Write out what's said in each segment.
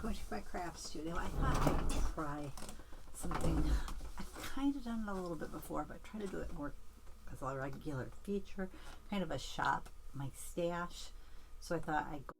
going to my craft studio. I thought I'd try something. I've kind of done it a little bit before, but try to do it more as a regular feature, kind of a shop my stash. So I thought I'd go.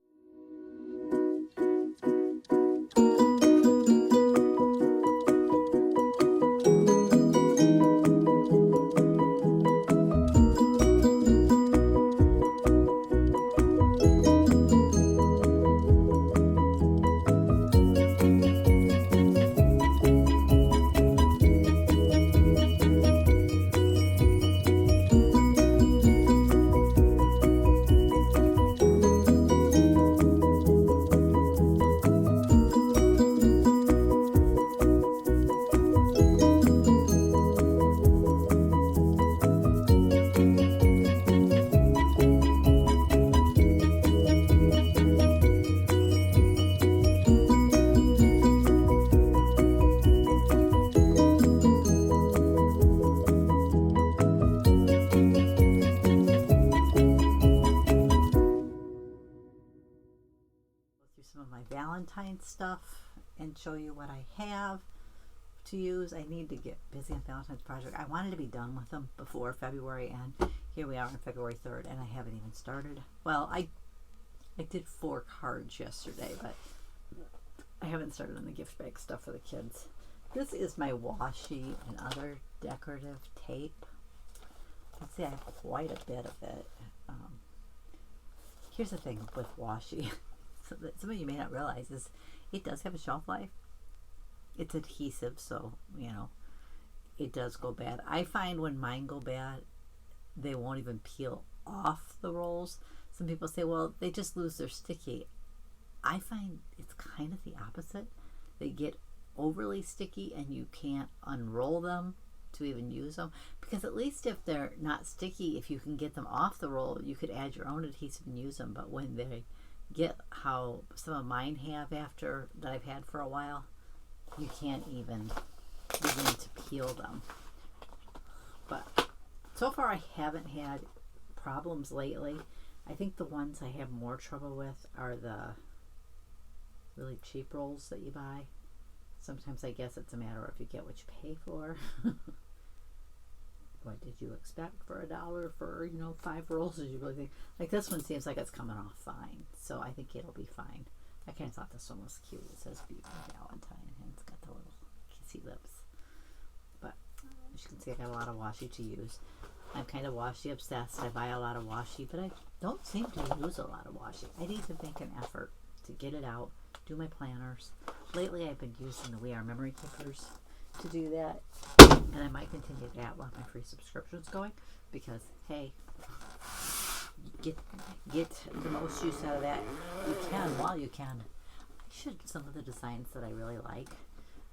Some of my Valentines stuff and show you what I have to use. I need to get busy on Valentine's project. I wanted to be done with them before February, and here we are on February 3rd, and I haven't even started. Well, I did 4 cards yesterday, but I haven't started on the gift bag stuff for the kids. This is my washi and other decorative tape. You can see I have quite a bit of it. Here's the thing with washi. That some of you may not realize is it does have a shelf life. It's adhesive, so it does go bad. I find when mine go bad, they won't even peel off the rolls. Some people say, well, they just lose their sticky. I find it's kind of the opposite. They get overly sticky and you can't unroll them to even use them, because at least if they're not sticky, if you can get them off the roll, you could add your own adhesive and use them. But when they get how some of mine have after that I've had for a while, you can't even begin to peel them. But so far I haven't had problems lately. I think the ones I have more trouble with are the really cheap rolls that you buy. Sometimes I guess it's a matter of you get what you pay for. What did you expect for $1 for 5 rolls? Did you really think like this one seems like it's coming off fine, so I think it'll be fine. I kind of thought this one was cute. It says "Be My Valentine" and it's got the little kissy lips. But as you can see, I got a lot of washi to use. I'm kind of washi obsessed. I buy a lot of washi, but I don't seem to use a lot of washi. I need to make an effort to get it out, do my planners. Lately, I've been using the We Are memory keepers to do that, and I might continue that while my free subscription's going, because hey, get the most use out of that you can while you can. I should some of the designs that I really like.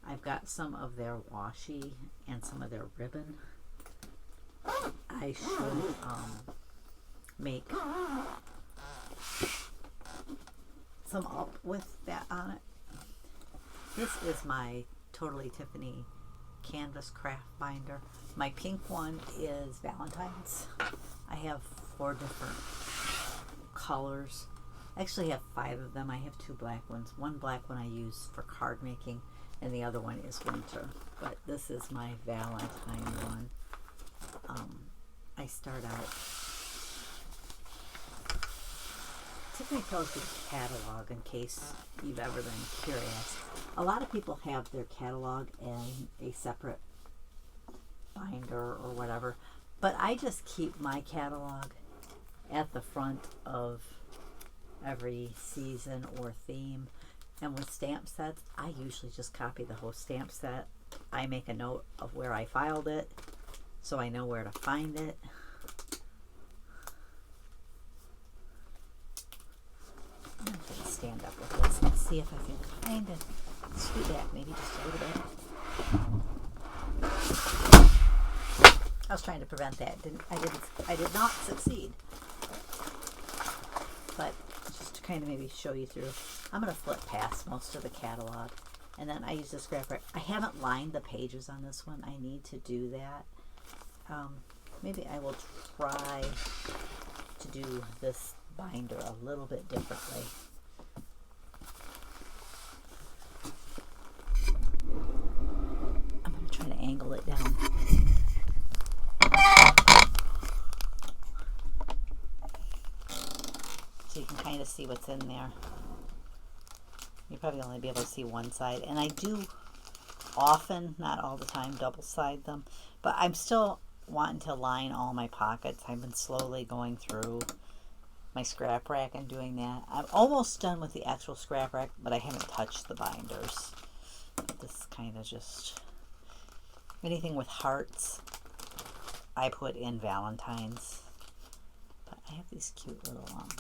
I've got some of their washi and some of their ribbon. I should make some up with that on it. This is my Totally Tiffany canvas craft binder. My pink one is Valentines. I have 4 different colors. I actually have 5 of them. I have 2 black ones. One black one I use for card making, and the other one is winter. But this is my Valentine one. I start out. Tiffany tells you the catalog in case you've ever been curious. A lot of people have their catalog in a separate binder or whatever, but I just keep my catalog at the front of every season or theme. And with stamp sets, I usually just copy the whole stamp set. I make a note of where I filed it so I know where to find it. I'm going to stand up with this and see if I can kind of scoot back maybe just a little bit. I was trying to prevent that. I did not succeed. But just to kind of maybe show you through, I'm going to flip past most of the catalog, and then I use the scrapper. I haven't lined the pages on this one. I need to do that. Maybe I will try to do this binder a little bit differently. pull it down. So you can kind of see what's in there. You'll probably only be able to see one side. And I do often, not all the time, double side them. But I'm still wanting to line all my pockets. I've been slowly going through my scrap rack and doing that. I'm almost done with the actual scrap rack, but I haven't touched the binders. This kind of just... anything with hearts, I put in Valentines. But I have these cute little ones.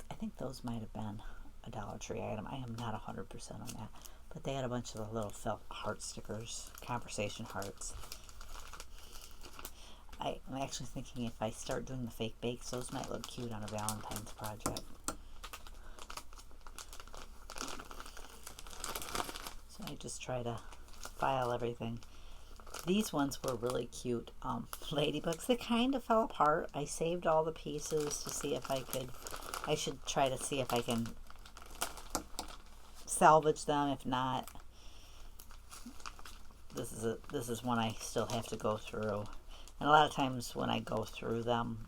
I think those might have been a Dollar Tree item. I am not 100% on that. But they had a bunch of the little felt heart stickers, conversation hearts. I'm actually thinking if I start doing the fake bakes, those might look cute on a Valentine's project. So I just try to file everything. These ones were really cute ladybugs. They kind of fell apart. I saved all the pieces to see if I could. I should try to see if I can salvage them. If not, this is one I still have to go through. And a lot of times when I go through them,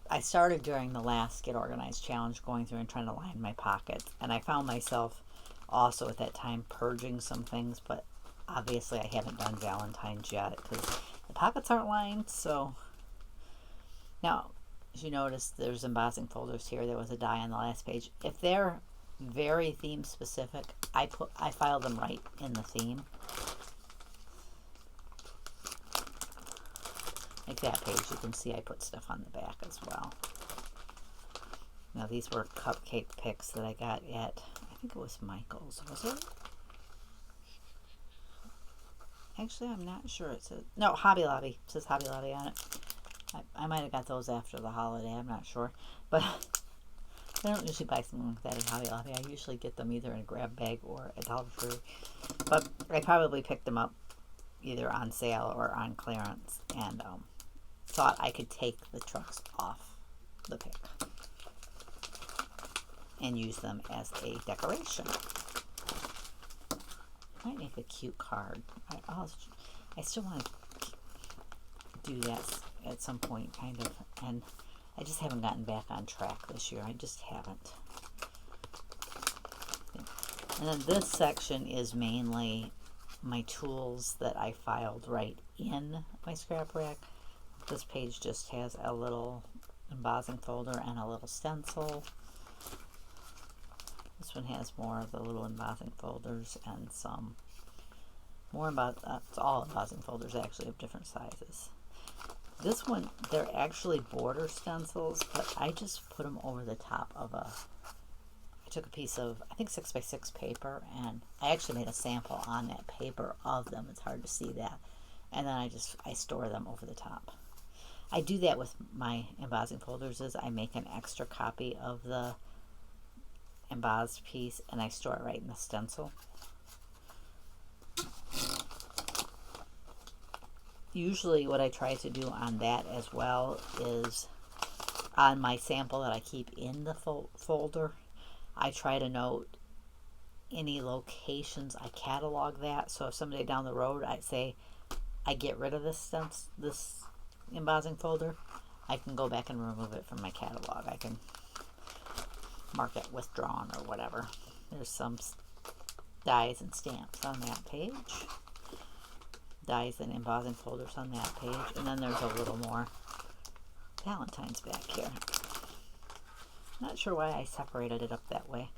I started during the last Get Organized challenge going through and trying to line my pockets. And I found myself also at that time purging some things, but obviously I haven't done Valentine's yet because the pockets aren't lined. So now, as you notice, there's embossing folders here. There was a die on the last page. If they're very theme specific, I file them right in the theme. Like that page, you can see I put stuff on the back as well. Now these were cupcake picks that I got at, I think it was Michael's, was it? Actually, I'm not sure. It says, no, Hobby Lobby. It says Hobby Lobby on it. I might have got those after the holiday, I'm not sure. But I don't usually buy something like that at Hobby Lobby. I usually get them either in a grab bag or a Dollar Tree. But I probably picked them up either on sale or on clearance, and thought I could take the trucks off the pick and use them as a decoration. Might make a cute card. I still want to do that at some point, kind of, and I just haven't gotten back on track this year. I just haven't. And then this section is mainly my tools that I filed right in my scrap rack. This page just has a little embossing folder and a little stencil. This one has more of the little embossing folders and some more it's all embossing folders actually of different sizes. This one, they're actually border stencils, but I just put them over the top of I took a piece of, I think 6x6 paper, and I actually made a sample on that paper of them. It's hard to see that. And then I store them over the top. I do that with my embossing folders, is I make an extra copy of the embossed piece and I store it right in the stencil. Usually what I try to do on that as well is on my sample that I keep in the folder, I try to note any locations. I catalog that, so if someday down the road I say I get rid of this embossing folder, I can go back and remove it from my catalog. I can mark it withdrawn or whatever. There's some dies and stamps on that page. Dies and embossing folders on that page. And then there's a little more Valentine's back here. Not sure why I separated it up that way.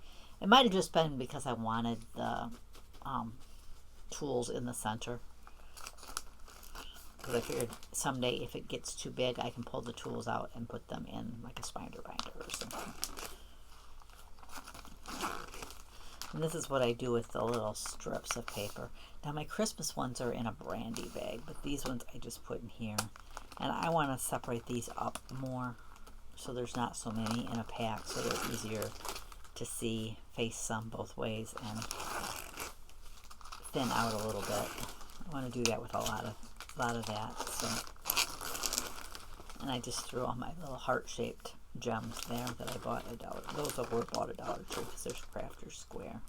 It might have just been because I wanted the tools in the center. Because I figured someday if it gets too big, I can pull the tools out and put them in like a spider binder or something. And this is what I do with the little strips of paper. Now my Christmas ones are in a brandy bag, but these ones I just put in here. And I want to separate these up more so there's not so many in a pack, so they're easier to see, face some both ways, and thin out a little bit. I want to do that with a lot of that. So, and I just threw all my little heart-shaped gems there that I bought at Dollar. Those were bought at Dollar Tree because they're Crafter's Square.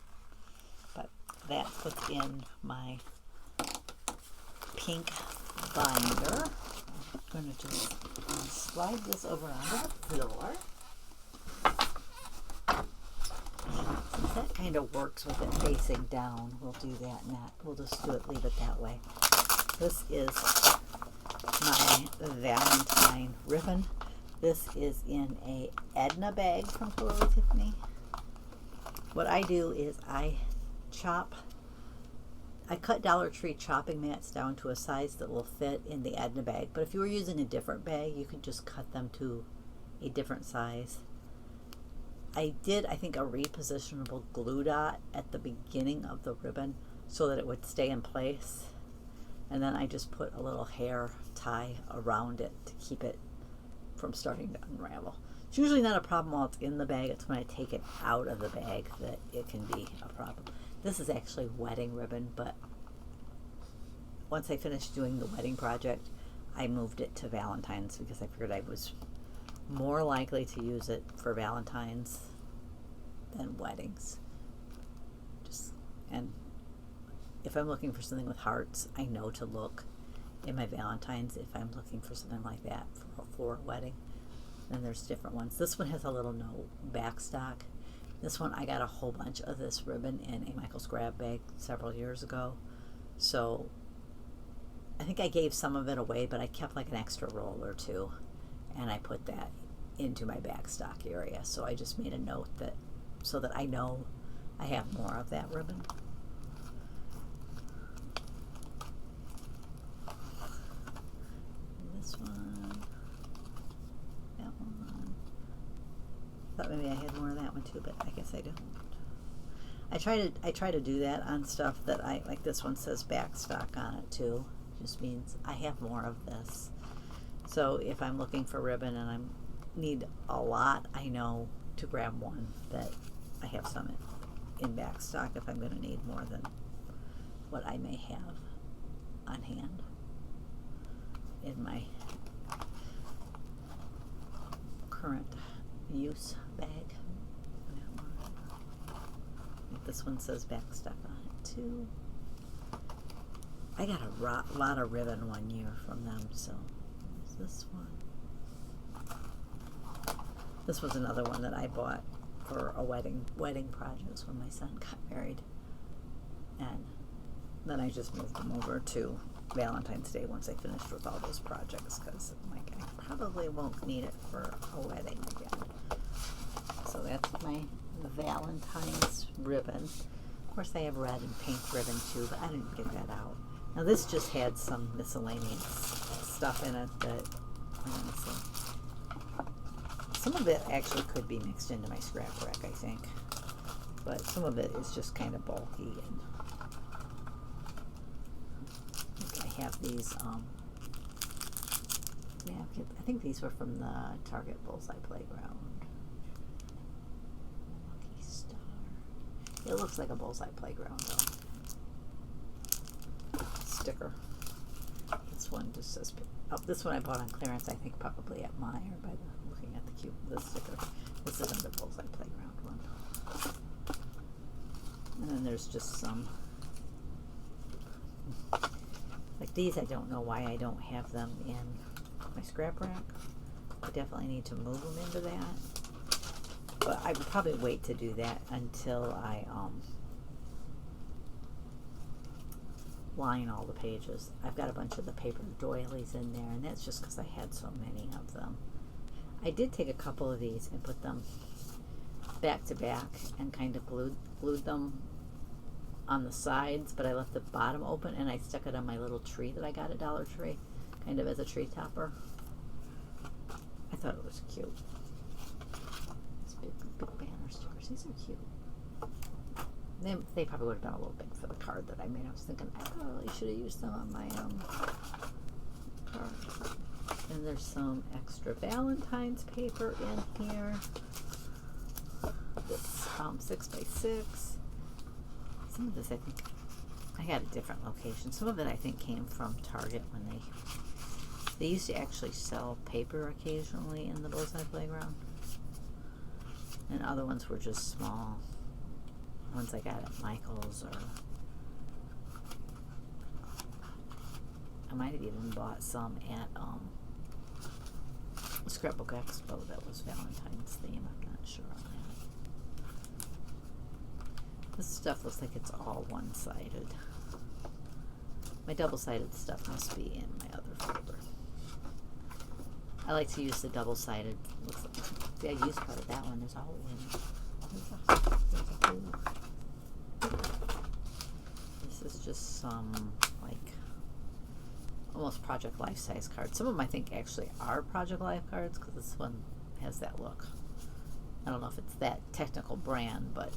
But that's what's in my pink binder. I'm going to just slide this over onto the floor. Since that kind of works with it facing down, we'll do that not. We'll just leave it that way. This is my Valentine ribbon. This is in a Edna bag from Totally Tiffany. What I do is I cut Dollar Tree chopping mats down to a size that will fit in the Edna bag. But if you were using a different bag, you could just cut them to a different size. I did, I think, a repositionable glue dot at the beginning of the ribbon so that it would stay in place. And then I just put a little hair tie around it to keep it from starting to unravel. It's usually not a problem while it's in the bag. It's when I take it out of the bag that it can be a problem. This is actually wedding ribbon, but once I finished doing the wedding project, I moved it to Valentine's because I figured I was more likely to use it for Valentine's than weddings. And if I'm looking for something with hearts, I know to look in my Valentine's if I'm looking for something like that for a wedding. Then there's different ones. This one has a little no backstock. This one, I got a whole bunch of this ribbon in a Michael's grab bag several years ago. So I think I gave some of it away, but I kept like an extra roll or two, and I put that into my backstock area. So I just made a note that so that I know I have more of that ribbon. This one, that one. Thought maybe I had more of that one too, but I guess I don't. I try to do that on stuff that I like. This one says backstock on it too. Just means I have more of this. So if I'm looking for ribbon and I need a lot, I know to grab one that I have some in backstock if I'm going to need more than what I may have on hand in my current use bag. This one says backstock on it too. I got a lot of ribbon one year from them, so there's this one. This was another one that I bought for a wedding projects when my son got married. And then I just moved them over to Valentine's Day once I finished with all those projects, because I'm like, I probably won't need it for a wedding again. So that's my Valentine's ribbon. Of course, I have red and pink ribbon too, but I didn't get that out. Now this just had some miscellaneous stuff in it that, some of it actually could be mixed into my scrap rack, I think. But some of it is just kind of bulky. And I have these, I think these were from the Target Bullseye Playground. Lucky Star. It looks like a Bullseye Playground though. Sticker. This one just says, this one I bought on clearance, I think probably at Meijer by looking at the sticker. This isn't the Bullseye Playground one. And then there's just some, like these, I don't know why I don't have them in my scrap rack. I definitely need to move them into that. But I would probably wait to do that until I line all the pages. I've got a bunch of the paper doilies in there, and that's just because I had so many of them. I did take a couple of these and put them back to back and kind of glued them on the sides, but I left the bottom open and I stuck it on my little tree that I got at Dollar Tree, kind of as a tree topper. I thought it was cute. These big banner stickers, these are cute. They probably would have been a little big for the card that I made. I was thinking I probably should have used them on my card. And there's some extra Valentine's paper in here. It's 6x6. Some of this I think I had a different location. Some of it I think came from Target when they used to actually sell paper occasionally in the Bullseye Playground. And other ones were just small. Ones I got at Michael's or I might have even bought some at Scrapbook Expo that was Valentine's theme. I'm not sure on that. This stuff looks like it's all one-sided. My double-sided stuff must be in my other folder. I like to use the double-sided. Looks like, see, I used part of that one. There's a hole in it. There's a hole. This is just some, like, almost Project Life size cards. Some of them I think actually are Project Life cards because this one has that look. I don't know if it's that technical brand, but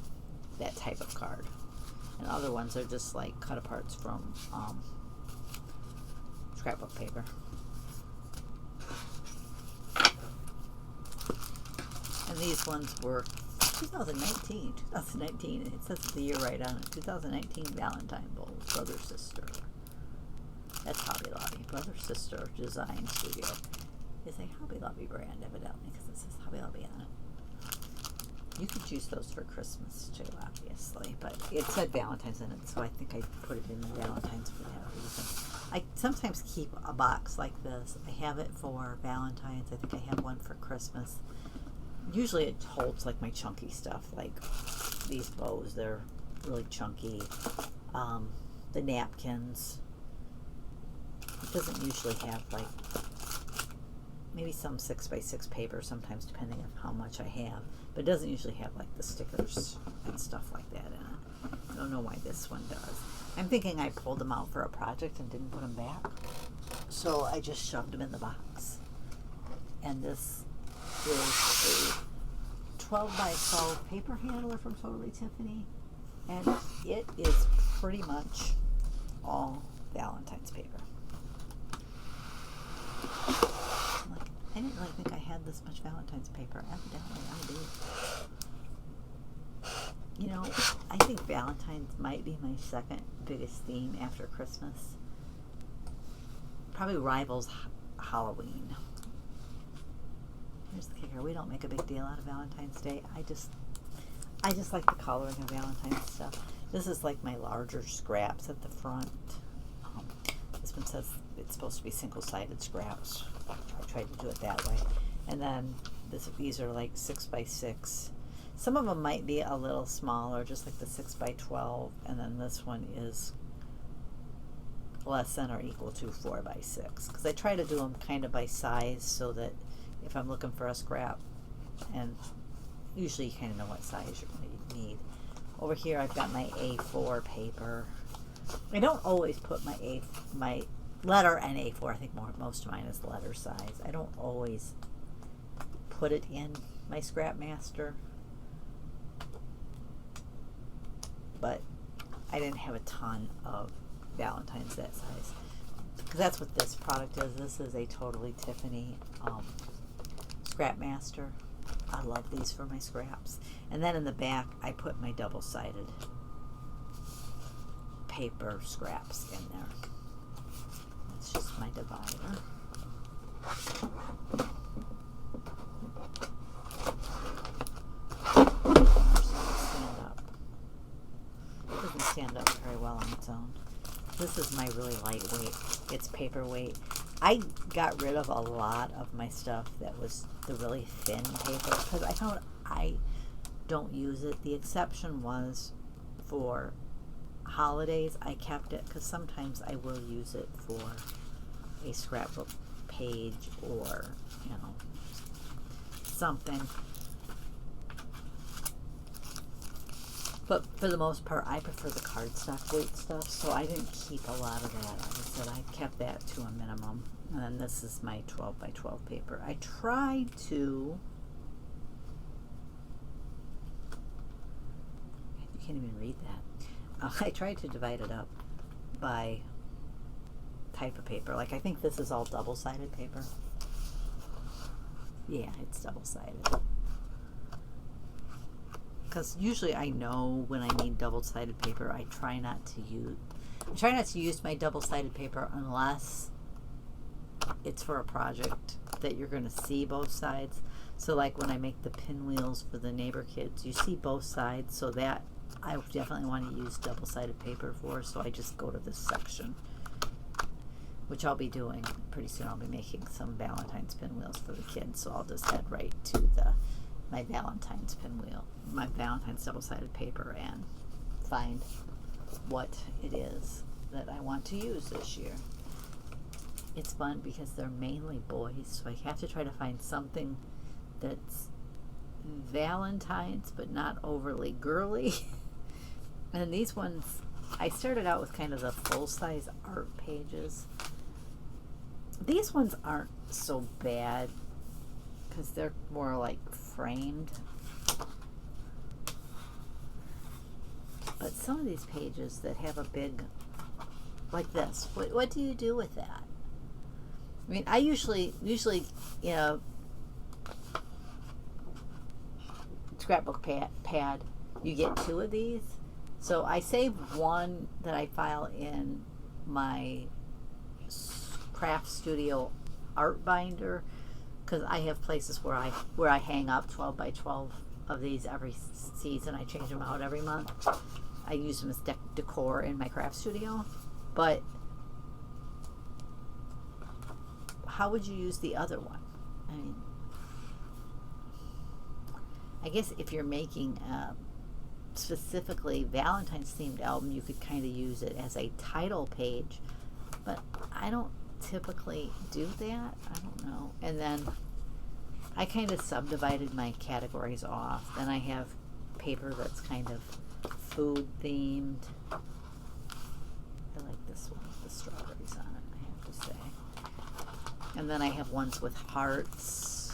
that type of card. And other ones are just like cut aparts from scrapbook paper. And these ones were 2019. 2019. It says the year right on it. 2019 Valentine Bowls. Brother Sister. That's Hobby Lobby. Brother Sister Design Studio is a Hobby Lobby brand, evidently, because it says Hobby Lobby on it. You could use those for Christmas too, obviously, but it said Valentine's in it, so I think I put it in the Valentine's for that reason. I sometimes keep a box like this. I have it for Valentine's. I think I have one for Christmas. Usually it holds like my chunky stuff, like these bows. They're really chunky. The napkins. It doesn't usually have like, maybe some 6x6 paper sometimes, depending on how much I have. But it doesn't usually have like the stickers and stuff like that in it. I don't know why this one does. I'm thinking I pulled them out for a project and didn't put them back. So I just shoved them in the box. And this is a 12 by 12 paper handler from Totally Tiffany. And it is pretty much all Valentine's paper. I didn't really think I had this much Valentine's paper. Evidently, I do. You know, I think Valentine's might be my second biggest theme after Christmas. Probably rivals Halloween. Here's the kicker. We don't make a big deal out of Valentine's Day. I just like the coloring of Valentine's stuff. This is like my larger scraps at the front. This one says it's supposed to be single-sided scraps. I tried to do it that way. And then these are like 6x6. Some of them might be a little smaller, just like the 6x12. And then this one is less than or equal to 4x6. Because I try to do them kind of by size so that if I'm looking for a scrap, and usually you kind of know what size you're going to need. Over here I've got my A4 paper. I don't always put my letter and A4. I think most of mine is letter size. I don't always put it in my Scrap Master, but I didn't have a ton of Valentine's that size, because that's what this product is. This is a Totally Tiffany Scrap Master. I love these for my scraps. And then in the back I put my double-sided paper scraps in there. That's just my divider. Stand up. It doesn't stand up very well on its own. This is my really lightweight. It's paperweight. I got rid of a lot of my stuff that was the really thin paper because I found I don't use it. The exception was for holidays. I kept it because sometimes I will use it for a scrapbook page or, you know, something. But for the most part, I prefer the cardstock weight stuff, so I didn't keep a lot of that. Like I said, I kept that to a minimum. And then this is my 12 by 12 paper. I tried to... You can't even read that. I tried to divide it up by type of paper. Like, I think this is all double-sided paper. Yeah, it's double-sided. Because usually I know when I need double-sided paper. I try not to use my double-sided paper unless it's for a project that you're going to see both sides. So like when I make the pinwheels for the neighbor kids, you see both sides, so that I definitely want to use double-sided paper for, so I just go to this section. which I'll be doing pretty soon. I'll be making some Valentine's pinwheels for the kids, so I'll just head right to my Valentine's pinwheel, my Valentine's double-sided paper, and find what it is that I want to use this year. It's fun because they're mainly boys, so I have to try to find something that's Valentine's but not overly girly. And these ones, I started out with kind of the full-size art pages. These ones aren't so bad because they're more like framed. But some of these pages that have a big, like this, what do you do with that? I mean, I usually, you know, scrapbook pad, you get 2 of these. So I save one that I file in my craft studio art binder, because I have places where I hang up 12 by 12 of these every season. I change them out every month. I use them as decor in my craft studio. But how would you use the other one? I mean, I guess if you're making specifically Valentine's themed album, you could kind of use it as a title page, but I don't typically do that. I don't know. And then I kind of subdivided my categories off. Then I have paper that's kind of food themed. I like this one with the strawberries on it, I have to say. And then I have ones with hearts.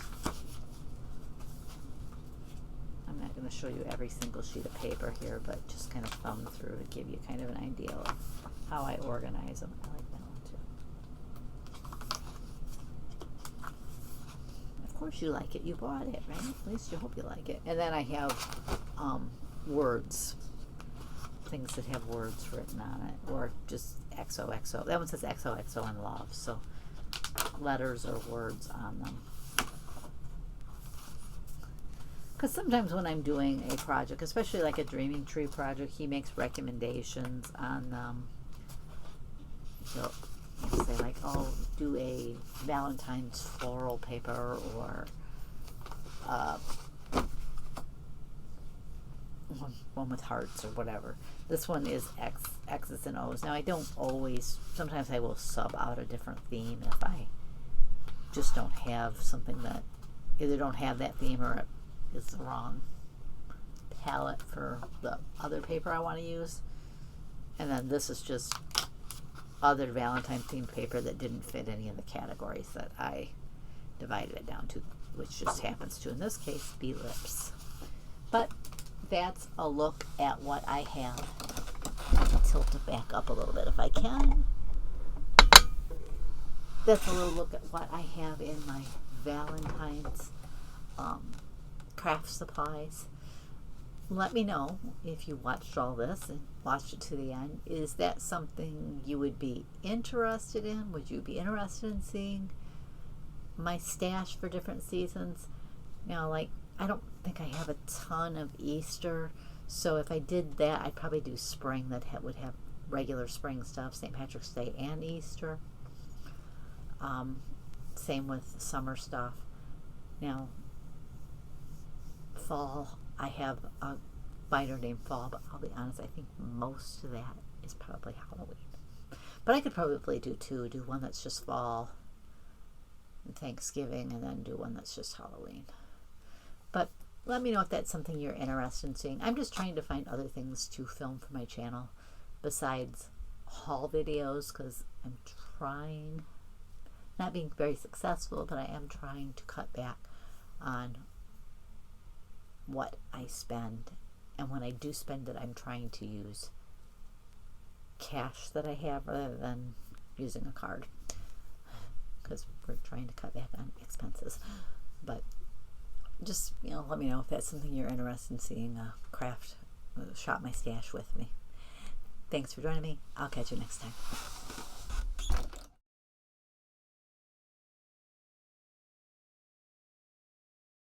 I'm not going to show you every single sheet of paper here, but just kind of thumb through to give you kind of an idea of how I organize them. I like that one too. Of course you like it. You bought it, right? At least you hope you like it. And then I have words. Things that have words written on it, or just XOXO. That one says XOXO in love, so letters or words on them. Because sometimes when I'm doing a project, especially like a Dreaming Tree project, he makes recommendations on them. So he'll say like, oh, do a Valentine's floral paper, or one with hearts or whatever. This one is X's and O's. Now I don't always, sometimes I will sub out a different theme if I just don't have something that, either don't have that theme or it is the wrong palette for the other paper I want to use. And then this is just other Valentine themed paper that didn't fit any of the categories that I divided it down to, which just happens to, in this case, be lips. But that's a look at what I have. I'll tilt it back up a little bit if I can. That's a little look at what I have in my Valentine's craft supplies. Let me know if you watched all this and watched it to the end. Is that something you would be interested in? Would you be interested in seeing my stash for different seasons? You know, like, I don't think I have a ton of Easter, so if I did that, I'd probably do spring that would have regular spring stuff, St. Patrick's Day and Easter. Same with summer stuff. Now, fall, I have a binder named Fall, but I'll be honest, I think most of that is probably Halloween. But I could probably do two. Do one that's just fall and Thanksgiving, and then do one that's just Halloween. But let me know if that's something you're interested in seeing. I'm just trying to find other things to film for my channel besides haul videos, because I'm trying, not being very successful, but I am trying to cut back on what I spend. And when I do spend it, I'm trying to use cash that I have rather than using a card, because we're trying to cut back on expenses. But just, you know, let me know if that's something you're interested in seeing, craft, shop my stash with me. Thanks for joining me. I'll catch you next time.